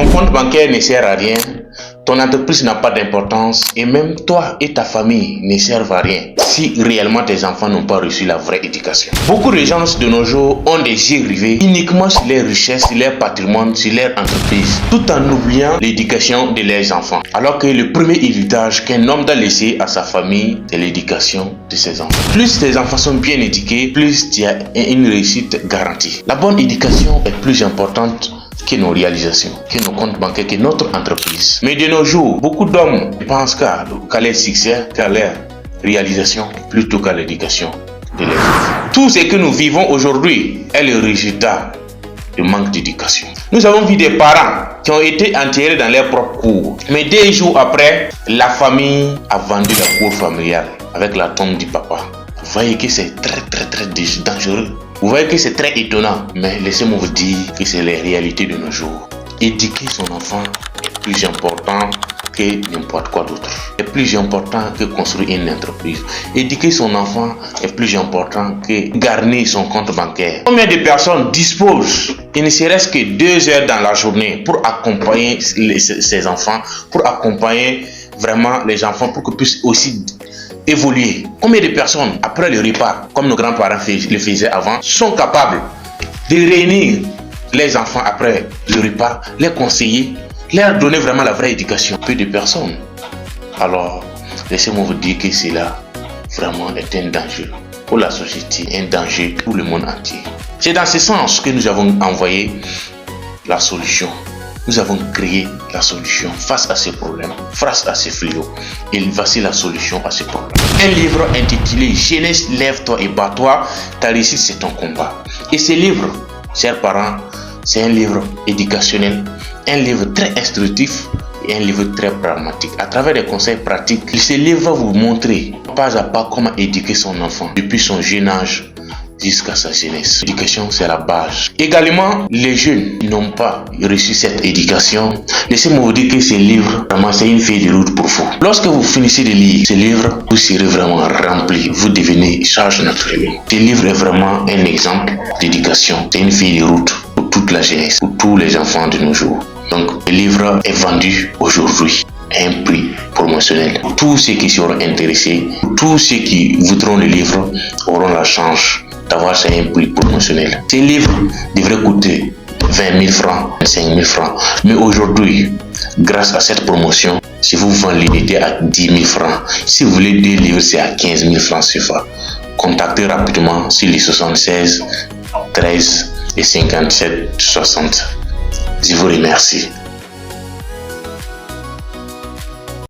Ton compte bancaire ne sert à rien, ton entreprise n'a pas d'importance et même toi et ta famille ne servent à rien si réellement tes enfants n'ont pas reçu la vraie éducation. Beaucoup de gens de nos jours ont des yeux rivés uniquement sur leurs richesses, sur leur patrimoine, sur leur entreprise, tout en oubliant l'éducation de leurs enfants. Alors que le premier héritage qu'un homme doit laisser à sa famille, c'est l'éducation de ses enfants. Plus tes enfants sont bien éduqués, plus tu as une réussite garantie. La bonne éducation est plus importante que nos réalisations, que nos comptes bancaires, que notre entreprise. Mais de nos jours, beaucoup d'hommes pensent qu'à leur succès, qu'à leur réalisation, plutôt qu'à l'éducation de leurs enfants. Tout ce que nous vivons aujourd'hui est le résultat du manque d'éducation. Nous avons vu des parents qui ont été enterrés dans leur propre cour. Mais 2 jours après, la famille a vendu la cour familiale avec la tombe du papa. Vous voyez que c'est très dangereux. Vous voyez que c'est très étonnant, mais laissez-moi vous dire que c'est les réalités de nos jours. Éduquer son enfant est plus important que n'importe quoi d'autre. C'est plus important que construire une entreprise. Éduquer son enfant est plus important que garnir son compte bancaire. Combien de personnes disposent, il ne serait-ce que 2 heures dans la journée pour accompagner ses enfants, pour accompagner vraiment les enfants pour qu'ils puissent aussi évoluer. Combien de personnes, après le repas, comme nos grands-parents le faisaient avant, sont capables de réunir les enfants après le repas, les conseiller, leur donner vraiment la vraie éducation? Peu de personnes. Alors, laissez-moi vous dire que cela vraiment est un danger pour la société, un danger pour le monde entier. C'est dans ce sens que nous avons envoyé la solution. Nous avons créé la solution face à ces problèmes, face à ces fléaux. Et voici la solution à ces problèmes. Un livre intitulé « Jeunesse, lève-toi et bats-toi, ta réussite c'est ton combat ». Et ce livre, chers parents, c'est un livre éducationnel, un livre très instructif et un livre très pragmatique. À travers des conseils pratiques, ce livre va vous montrer pas à pas comment éduquer son enfant depuis son jeune âge jusqu'à sa jeunesse. L'éducation, c'est la base. Également, les jeunes n'ont pas reçu cette éducation. Laissez-moi vous dire que ce livre, vraiment, c'est une feuille de route pour vous. Lorsque vous finissez de lire ce livre, vous serez vraiment rempli. Vous devenez sage naturellement. Ce livre est vraiment un exemple d'éducation. C'est une feuille de route pour toute la jeunesse, pour tous les enfants de nos jours. Donc, le livre est vendu aujourd'hui à un prix promotionnel. Tous ceux qui seront intéressés, tous ceux qui voudront le livre auront la chance d'avoir ça à un prix promotionnel. Ces livres devraient coûter 20 000 francs, 25 000 francs. Mais aujourd'hui, grâce à cette promotion, si vous vendez l'unité à 10 000 francs, si vous voulez 2 livres, c'est à 15 000 francs CFA. Contactez rapidement sur les 76 13 et 57 60. Je vous remercie.